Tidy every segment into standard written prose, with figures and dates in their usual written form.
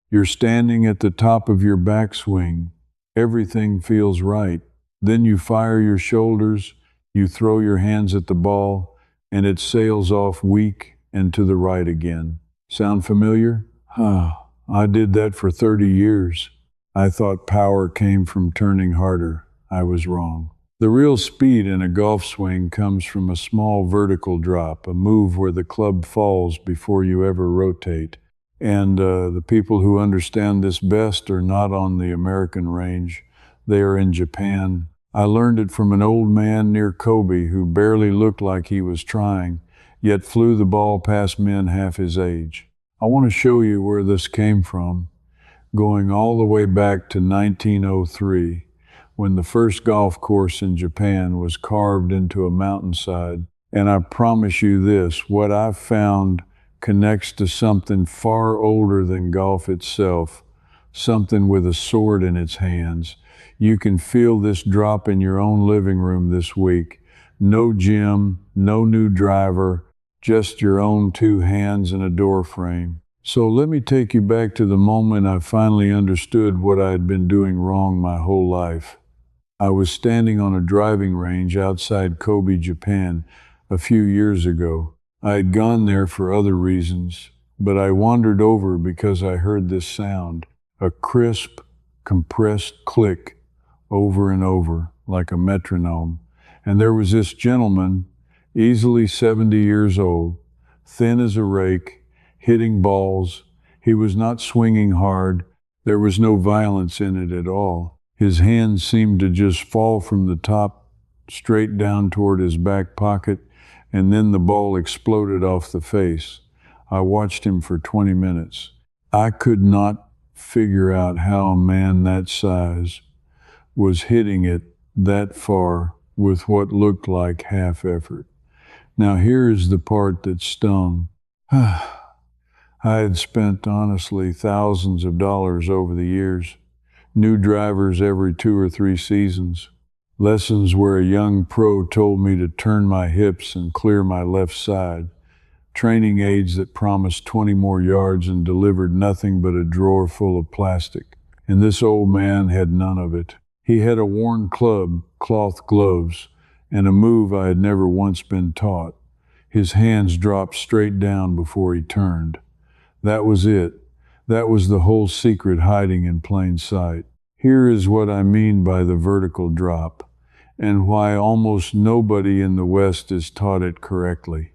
You're standing at the top of your backswing. Everything feels right. Then you fire your shoulders, you throw your hands at the ball, and it sails off weak and to the right again. Sound familiar? I did that for 30 years. I thought power came from turning harder. I was wrong. The real speed in a golf swing comes from a small vertical drop, a move where the club falls before you ever rotate. And the people who understand this best are not on the American range. They are in Japan. I learned it from an old man near Kobe who barely looked like he was trying, yet flew the ball past men half his age. I want to show you where this came from, going all the way back to 1903, when the first golf course in Japan was carved into a mountainside. And I promise you this, what I've found connects to something far older than golf itself, something with a sword in its hands. You can feel this drop in your own living room this week. No gym, no new driver, just your own two hands and a door frame. So let me take you back to the moment I finally understood what I had been doing wrong my whole life. I was standing on a driving range outside Kobe, Japan, a few years ago. I had gone there for other reasons, but I wandered over because I heard this sound, a crisp, compressed click over and over, like a metronome. And there was this gentleman, easily 70 years old, thin as a rake, hitting balls. He was not swinging hard. There was no violence in it at all. His hands seemed to just fall from the top straight down toward his back pocket, and then the ball exploded off the face. I watched him for 20 minutes. I could not figure out how a man that size was hitting it that far with what looked like half effort. Now here is the part that stung. I had spent, honestly, thousands of dollars over the years. New drivers every 2 or 3 seasons. Lessons where a young pro told me to turn my hips and clear my left side. Training aids that promised 20 more yards and delivered nothing but a drawer full of plastic. And this old man had none of it. He had a worn club, cloth gloves, and a move I had never once been taught. His hands dropped straight down before he turned. That was it. That was the whole secret hiding in plain sight. Here is what I mean by the vertical drop, and why almost nobody in the West is taught it correctly.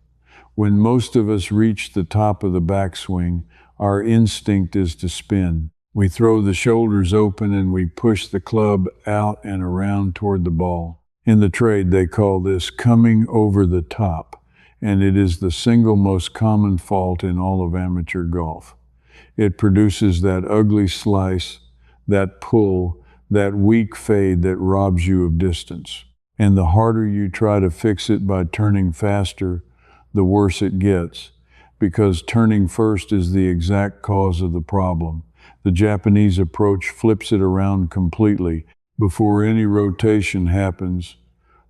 When most of us reach the top of the backswing, our instinct is to spin. We throw the shoulders open and we push the club out and around toward the ball. In the trade, they call this coming over the top, and it is the single most common fault in all of amateur golf. It produces that ugly slice, that pull, that weak fade that robs you of distance. And the harder you try to fix it by turning faster, the worse it gets, because turning first is the exact cause of the problem. The Japanese approach flips it around completely. Before any rotation happens,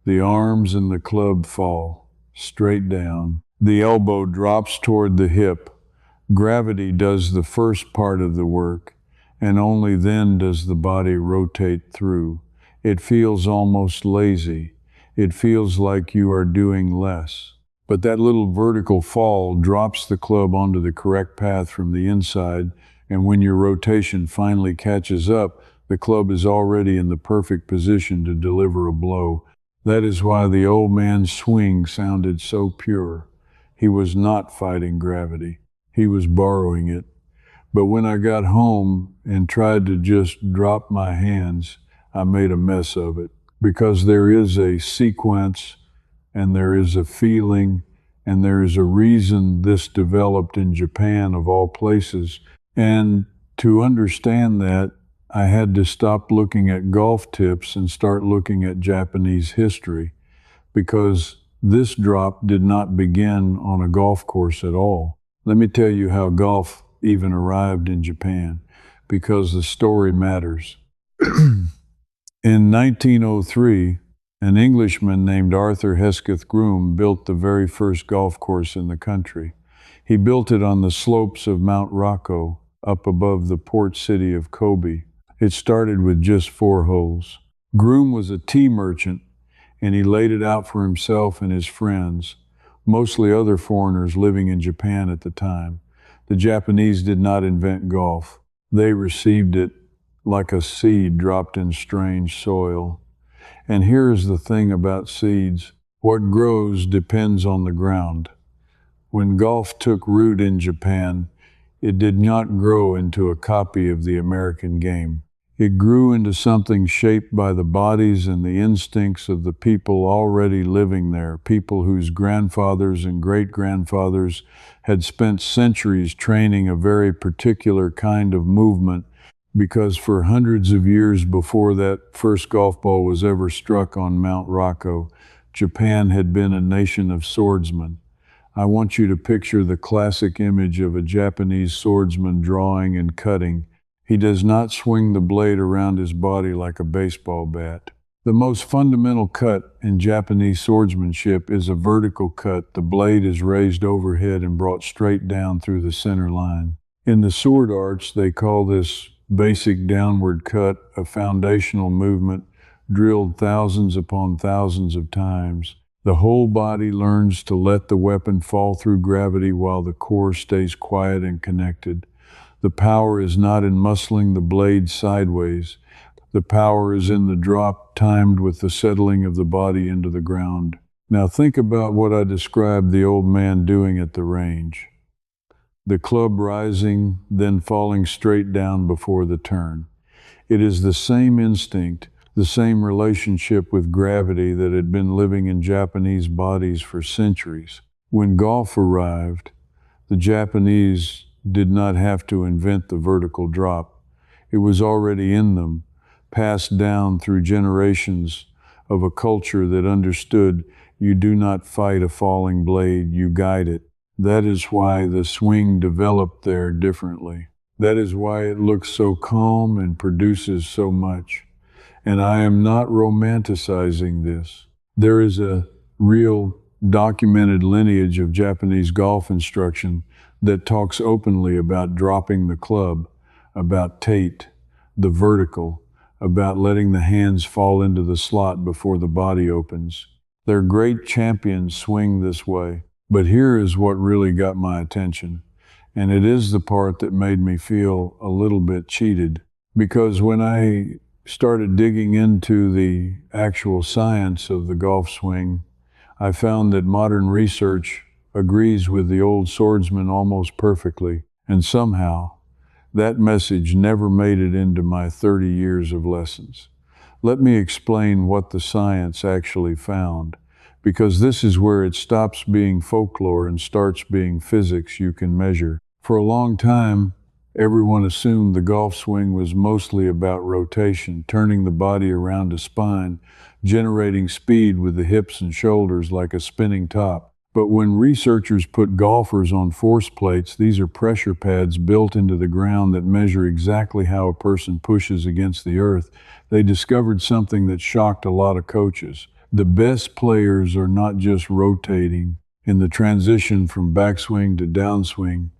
the arms and the club fall straight down. The elbow drops toward the hip. Gravity does the first part of the work, and only then does the body rotate through. It feels almost lazy. It feels like you are doing less. But that little vertical fall drops the club onto the correct path from the inside, and when your rotation finally catches up, the club is already in the perfect position to deliver a blow. That is why the old man's swing sounded so pure. He was not fighting gravity. He was borrowing it. But when I got home and tried to just drop my hands, I made a mess of it. Because there is a sequence, and there is a feeling, and there is a reason this developed in Japan of all places. And to understand that, I had to stop looking at golf tips and start looking at Japanese history, because this drop did not begin on a golf course at all. Let me tell you how golf even arrived in Japan, because the story matters. In 1903, an Englishman named Arthur Hesketh Groom built the very first golf course in the country. He built it on the slopes of Mount Rocco, up above the port city of Kobe. It started with just 4 holes. Groom was a tea merchant, and he laid it out for himself and his friends, mostly other foreigners living in Japan at the time. The Japanese did not invent golf. They received it like a seed dropped in strange soil. And here is the thing about seeds. What grows depends on the ground. When golf took root in Japan, it did not grow into a copy of the American game. It grew into something shaped by the bodies and the instincts of the people already living there, people whose grandfathers and great-grandfathers had spent centuries training a very particular kind of movement, because for hundreds of years before that first golf ball was ever struck on Mount Rocco, Japan had been a nation of swordsmen. I want you to picture the classic image of a Japanese swordsman drawing and cutting. He does not swing the blade around his body like a baseball bat. The most fundamental cut in Japanese swordsmanship is a vertical cut. The blade is raised overhead and brought straight down through the center line. In the sword arts, they call this basic downward cut a foundational movement drilled thousands upon thousands of times. The whole body learns to let the weapon fall through gravity while the core stays quiet and connected. The power is not in muscling the blade sideways. The power is in the drop timed with the settling of the body into the ground. Now think about what I described the old man doing at the range. The club rising, then falling straight down before the turn. It is the same instinct, the same relationship with gravity that had been living in Japanese bodies for centuries. When golf arrived, the Japanese did not have to invent the vertical drop. It was already in them, passed down through generations of a culture that understood you do not fight a falling blade, you guide it. That is why the swing developed there differently. That is why it looks so calm and produces so much. And I am not romanticizing this. There is a real documented lineage of Japanese golf instruction that talks openly about dropping the club, about tate, the vertical, about letting the hands fall into the slot before the body opens. Their great champions swing this way. But here is what really got my attention, and it is the part that made me feel a little bit cheated, because when I started digging into the actual science of the golf swing, I found that modern research agrees with the old swordsman almost perfectly, and somehow that message never made it into my 30 years of lessons. Let me explain what the science actually found, because this is where it stops being folklore and starts being physics you can measure. For a long time, everyone assumed the golf swing was mostly about rotation, turning the body around a spine, generating speed with the hips and shoulders like a spinning top. But when researchers put golfers on force plates, these are pressure pads built into the ground that measure exactly how a person pushes against the earth, they discovered something that shocked a lot of coaches. The best players are not just rotating. In the transition from backswing to downswing,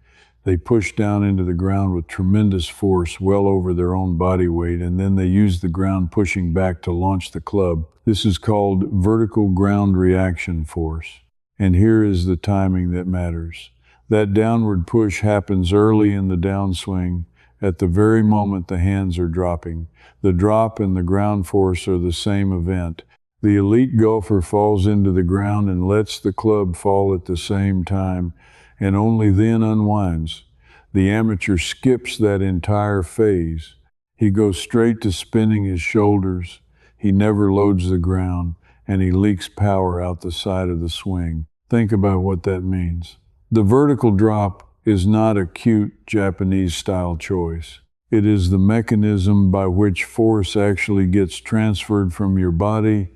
they push down into the ground with tremendous force, well over their own body weight, and then they use the ground pushing back to launch the club. This is called vertical ground reaction force. And here is the timing that matters. That downward push happens early in the downswing, at the very moment the hands are dropping. The drop and the ground force are the same event. The elite golfer falls into the ground and lets the club fall at the same time, and only then unwinds. The amateur skips that entire phase. He goes straight to spinning his shoulders. He never loads the ground, and he leaks power out the side of the swing. Think about what that means. The vertical drop is not a cute Japanese-style choice. It is the mechanism by which force actually gets transferred from your body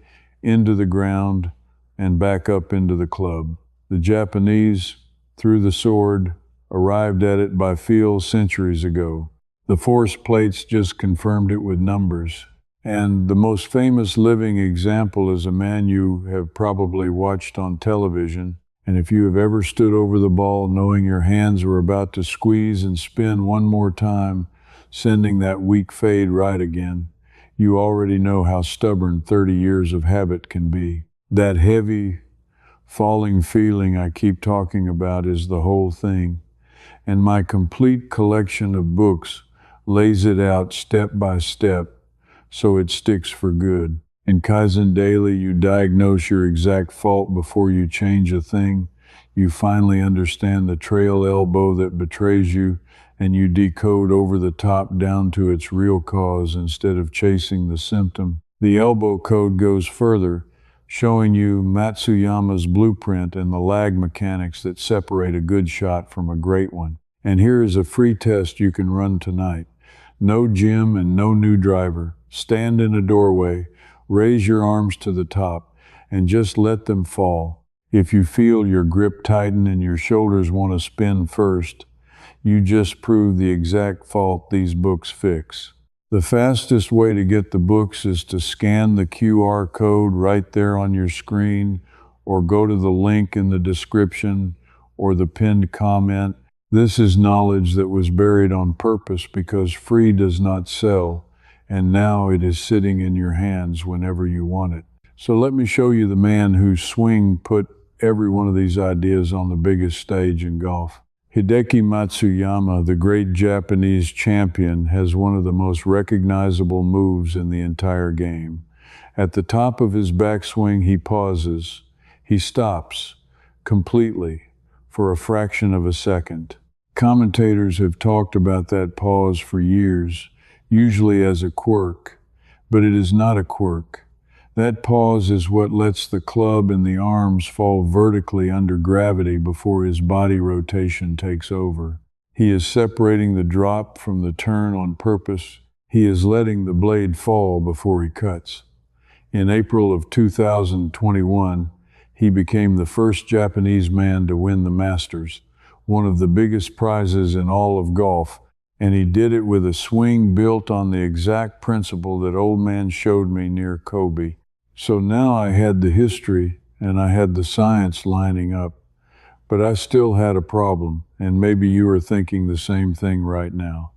into the ground and back up into the club. The Japanese, through the sword, arrived at it by feel centuries ago. The force plates just confirmed it with numbers. And the most famous living example is a man you have probably watched on television, And if you have ever stood over the ball knowing your hands were about to squeeze and spin one more time, sending that weak fade right again, you already know how stubborn 30 years of habit can be. That heavy, falling feeling I keep talking about is the whole thing, and my complete collection of books lays it out step by step so it sticks for good. In Kaizen Daily, you diagnose your exact fault before you change a thing. You finally understand the trail elbow that betrays you, and you decode over the top down to its real cause instead of chasing the symptom. The elbow code goes further, showing you Matsuyama's blueprint and the lag mechanics that separate a good shot from a great one. And here is a free test you can run tonight. No gym and no new driver. Stand in a doorway, raise your arms to the top, and just let them fall. If you feel your grip tighten and your shoulders want to spin first, you just prove the exact fault these books fix. The fastest way to get the books is to scan the QR code right there on your screen, or go to the link in the description or the pinned comment. This is knowledge that was buried on purpose because free does not sell, and now it is sitting in your hands whenever you want it. So let me show you the man whose swing put every one of these ideas on the biggest stage in golf. Hideki Matsuyama, the great Japanese champion, has one of the most recognizable moves in the entire game. At the top of his backswing, he pauses. He stops completely for a fraction of a second. Commentators have talked about that pause for years, usually as a quirk, but it is not a quirk. That pause is what lets the club and the arms fall vertically under gravity before his body rotation takes over. He is separating the drop from the turn on purpose. He is letting the blade fall before he cuts. In April of 2021, he became the first Japanese man to win the Masters, one of the biggest prizes in all of golf, and he did it with a swing built on the exact principle that old man showed me near Kobe. So now I had the history and I had the science lining up, but I still had a problem, and maybe you are thinking the same thing right now.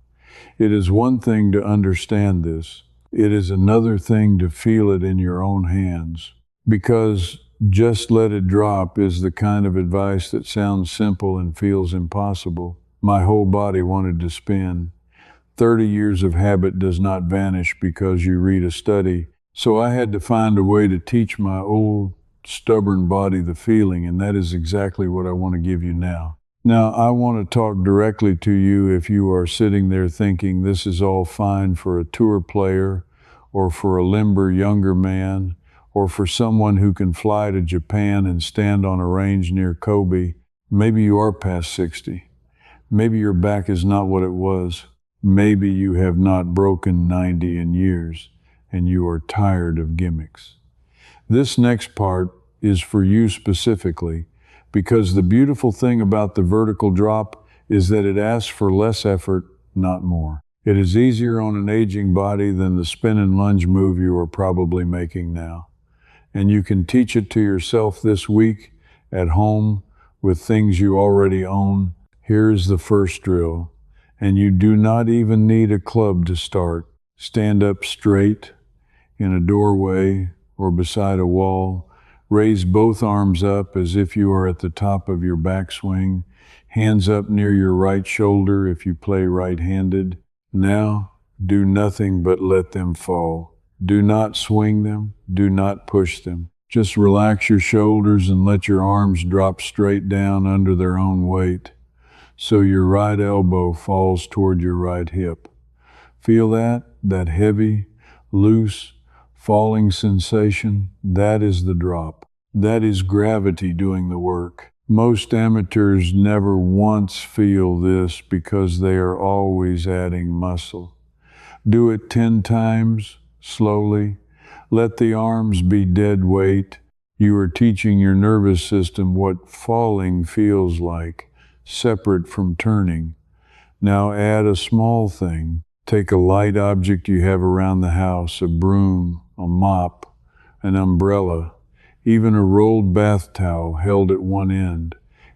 It is one thing to understand this. It is another thing to feel it in your own hands, because just let it drop is the kind of advice that sounds simple and feels impossible. My whole body wanted to spin. 30 years of habit does not vanish because you read a study. So I had to find a way to teach my old, stubborn body the feeling, and that is exactly what I want to give you now. Now, I want to talk directly to you if you are sitting there thinking this is all fine for a tour player, or for a limber younger man, or for someone who can fly to Japan and stand on a range near Kobe. Maybe you are past 60. Maybe your back is not what it was. Maybe you have not broken 90 in years, and you are tired of gimmicks. This next part is for you specifically, because the beautiful thing about the vertical drop is that it asks for less effort, not more. It is easier on an aging body than the spin and lunge move you are probably making now. And you can teach it to yourself this week at home with things you already own. Here's the first drill, and you do not even need a club to start. Stand up straight in a doorway or beside a wall. Raise both arms up as if you are at the top of your backswing. Hands up near your right shoulder if you play right-handed. Now, do nothing but let them fall. Do not swing them. Do not push them. Just relax your shoulders and let your arms drop straight down under their own weight, so your right elbow falls toward your right hip. Feel that? That heavy, loose, falling sensation? That is the drop. That is gravity doing the work. Most amateurs never once feel this because they are always adding muscle. Do it 10 times, slowly. Let the arms be dead weight. You are teaching your nervous system what falling feels like, separate from turning. Now add a small thing. Take a light object you have around the house, a broom, a mop, an umbrella, even a rolled bath towel held at one end.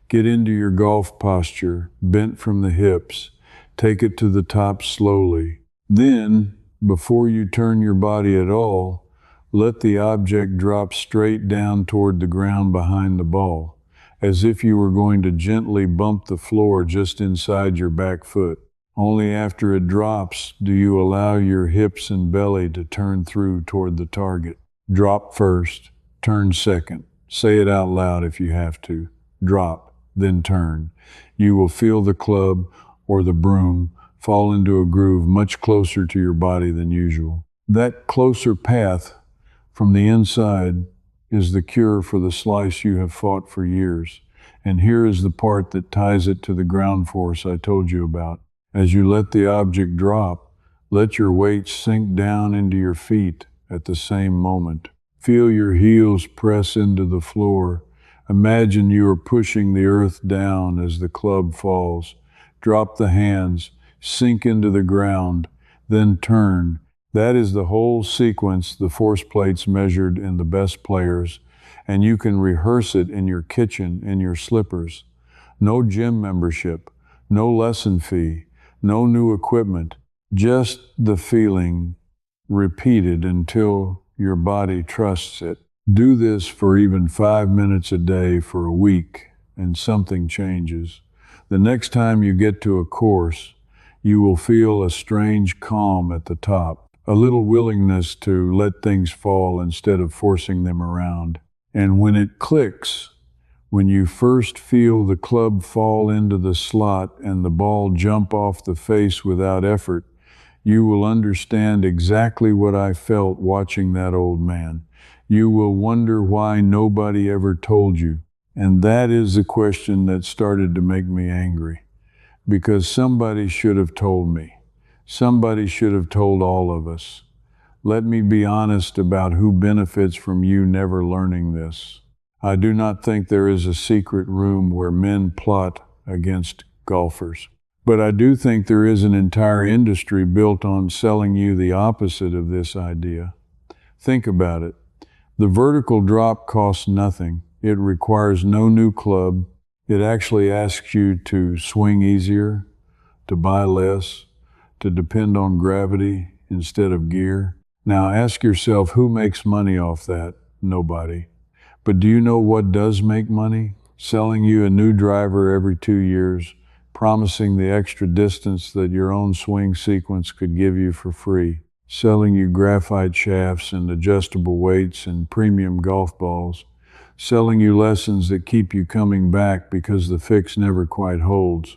Get into your golf posture, bent from the hips. Take it to the top slowly. Then, before you turn your body at all, let the object drop straight down toward the ground behind the ball, as if you were going to gently bump the floor just inside your back foot. Only after it drops do you allow your hips and belly to turn through toward the target. Drop first, turn second. Say it out loud if you have to. Drop, then turn. You will feel the club or the broom fall into a groove much closer to your body than usual. That closer path from the inside is the cure for the slice you have fought for years. And here is the part that ties it to the ground force I told you about. As you let the object drop, let your weight sink down into your feet at the same moment. Feel your heels press into the floor. Imagine you are pushing the earth down as the club falls. Drop the hands, sink into the ground, then turn. That is the whole sequence the force plates measured in the best players, and you can rehearse it in your kitchen in your slippers. No gym membership, no lesson fee, no new equipment, just the feeling repeated until your body trusts it. Do this for even 5 minutes a day for a week, and something changes. The next time you get to a course, you will feel a strange calm at the top, a little willingness to let things fall instead of forcing them around. And when it clicks, when you first feel the club fall into the slot and the ball jump off the face without effort, you will understand exactly what I felt watching that old man. You will wonder why nobody ever told you. And that is the question that started to make me angry. Because somebody should have told me. Somebody should have told all of us. Let me be honest about who benefits from you never learning this. I do not think there is a secret room where men plot against golfers. But I do think there is an entire industry built on selling you the opposite of this idea. Think about it. The vertical drop costs nothing. It requires no new club. It actually asks you to swing easier, to buy less, to depend on gravity instead of gear. Now ask yourself, who makes money off that? Nobody. But do you know what does make money? Selling you a new driver every 2 years, promising the extra distance that your own swing sequence could give you for free, selling you graphite shafts and adjustable weights and premium golf balls, selling you lessons that keep you coming back because the fix never quite holds.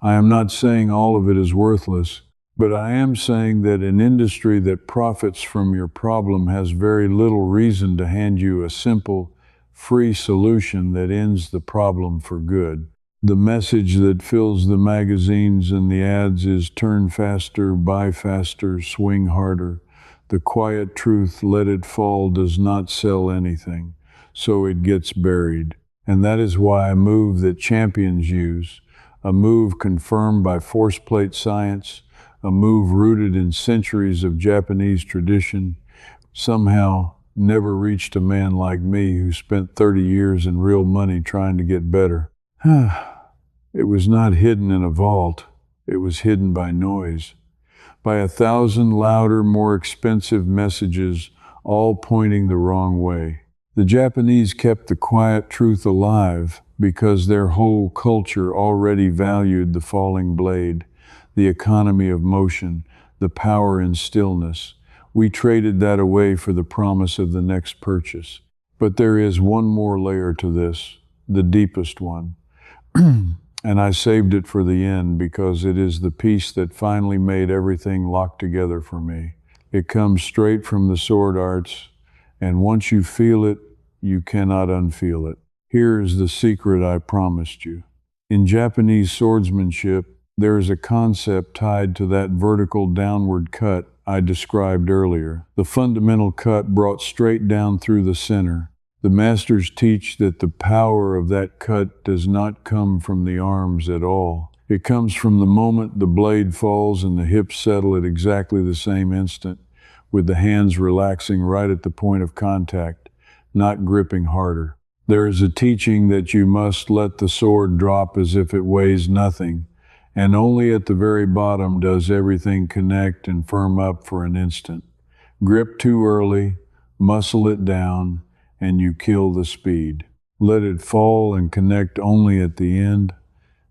I am not saying all of it is worthless, but I am saying that an industry that profits from your problem has very little reason to hand you a simple, free solution that ends the problem for good. The message that fills the magazines and the ads is turn faster, buy faster, swing harder. The quiet truth, let it fall, does not sell anything, so it gets buried. And that is why a move that champions use, a move confirmed by force plate science, a move rooted in centuries of Japanese tradition, somehow never reached a man like me who spent 30 years in real money trying to get better. It was not hidden in a vault. It was hidden by noise, by 1,000 louder, more expensive messages, all pointing the wrong way. The Japanese kept the quiet truth alive because their whole culture already valued the falling blade, the economy of motion, the power in stillness. We traded that away for the promise of the next purchase. But there is one more layer to this, the deepest one. And I saved it for the end because it is the piece that finally made everything lock together for me. It comes straight from the sword arts, and once you feel it, you cannot unfeel it. Here is the secret I promised you. In Japanese swordsmanship, there is a concept tied to that vertical downward cut I described earlier. The fundamental cut brought straight down through the center. The masters teach that the power of that cut does not come from the arms at all. It comes from the moment the blade falls and the hips settle at exactly the same instant, with the hands relaxing right at the point of contact. not gripping harder. There is a teaching that you must let the sword drop as if it weighs nothing, and only at the very bottom does everything connect and firm up for an instant. Grip too early, muscle it down, and you kill the speed. Let it fall and connect only at the end,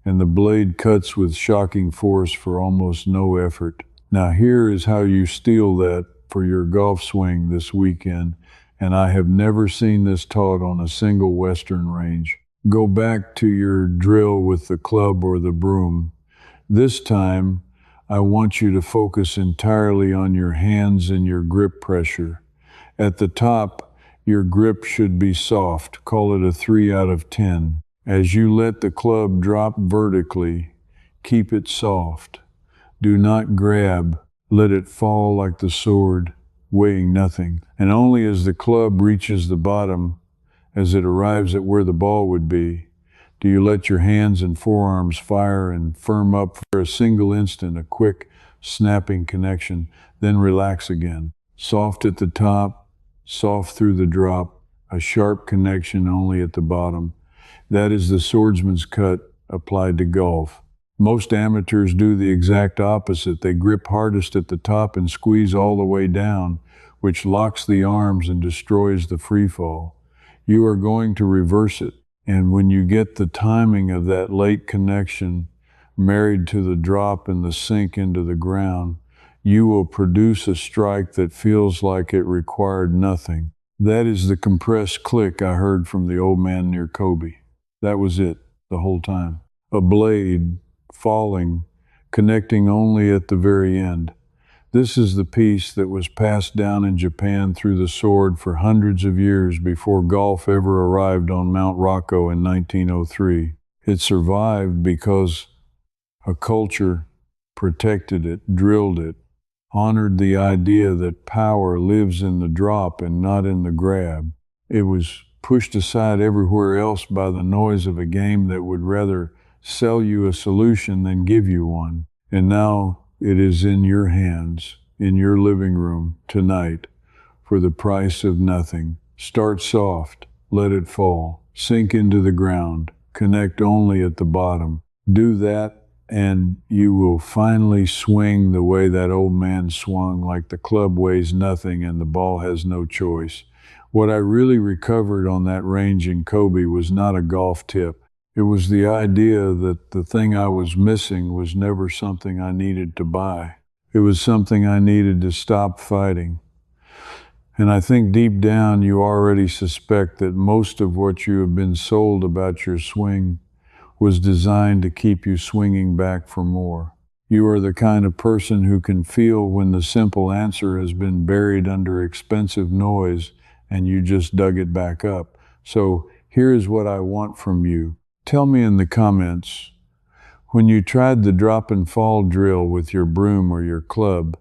and the blade cuts with shocking force for almost no effort. Now here is how you steal that for your golf swing this weekend, and I have never seen this taught on a single Western range. Go back to your drill with the club or the broom. This time, I want you to focus entirely on your hands and your grip pressure. At the top, your grip should be soft, call it a 3 out of 10. As you let the club drop vertically, keep it soft. Do not grab, let it fall like the sword, weighing nothing. And only as the club reaches the bottom, as it arrives at where the ball would be, do you let your hands and forearms fire and firm up for a single instant, a quick, snapping connection, then relax again. Soft at the top, soft through the drop, a sharp connection only at the bottom. That is the swordsman's cut applied to golf. Most amateurs do the exact opposite. They grip hardest at the top and squeeze all the way down, which locks the arms and destroys the free fall. You are going to reverse it. And when you get the timing of that late connection married to the drop and the sink into the ground, you will produce a strike that feels like it required nothing. That is the compressed click I heard from the old man near Kobe. That was it, the whole time. A blade, falling, connecting only at the very end. This is the piece that was passed down in Japan through the sword for hundreds of years before golf ever arrived on Mount Rocco in 1903. It survived because a culture protected it, drilled it, honored the idea that power lives in the drop and not in the grab. It was pushed aside everywhere else by the noise of a game that would rather sell you a solution than give you one. And now it is in your hands, in your living room, tonight, for the price of nothing. Start soft, let it fall, sink into the ground, connect only at the bottom. Do that, and you will finally swing the way that old man swung, like the club weighs nothing and the ball has no choice. What I really recovered on that range in Kobe was not a golf tip. It was the idea that the thing I was missing was never something I needed to buy. It was something I needed to stop fighting. And I think deep down you already suspect that most of what you have been sold about your swing was designed to keep you swinging back for more. You are the kind of person who can feel when the simple answer has been buried under expensive noise and you just dug it back up. So here is what I want from you. Tell me in the comments, when you tried the drop and fall drill with your broom or your club,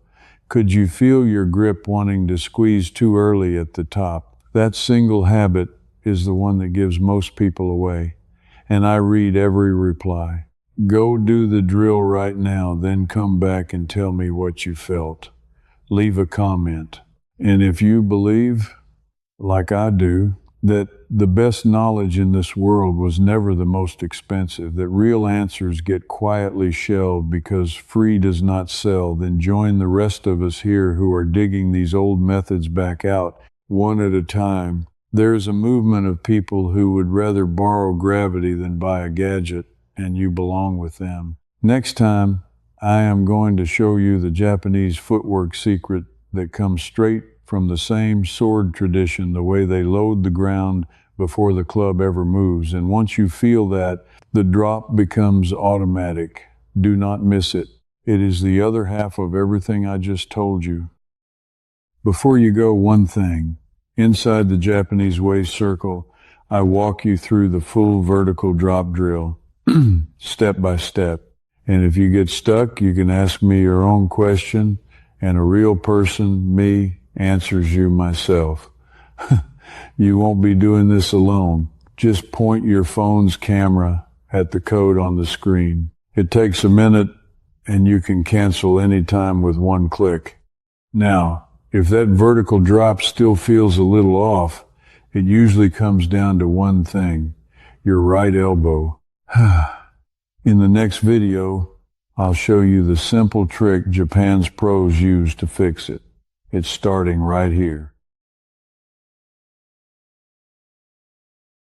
could you feel your grip wanting to squeeze too early at the top? That single habit is the one that gives most people away. And I read every reply. Go do the drill right now, then come back and tell me what you felt. Leave a comment. And if you believe, like I do, that the best knowledge in this world was never the most expensive, that real answers get quietly shelved because free does not sell, then join the rest of us here who are digging these old methods back out, one at a time. There is a movement of people who would rather borrow gravity than buy a gadget, and you belong with them. Next time, I am going to show you the Japanese footwork secret that comes straight from the same sword tradition, the way they load the ground before the club ever moves. And once you feel that, the drop becomes automatic. Do not miss it. It is the other half of everything I just told you. Before you go, one thing. Inside the Japanese waist circle, I walk you through the full vertical drop drill, step by step. And if you get stuck, you can ask me your own question, and a real person, me, answers you myself. You won't be doing this alone. Just point your phone's camera at the code on the screen. It takes a minute, and you can cancel any time with one click. Now, if that vertical drop still feels a little off, It usually comes down to one thing, your right elbow. In the next video, I'll show you the simple trick Japan's pros use to fix it. It's starting right here.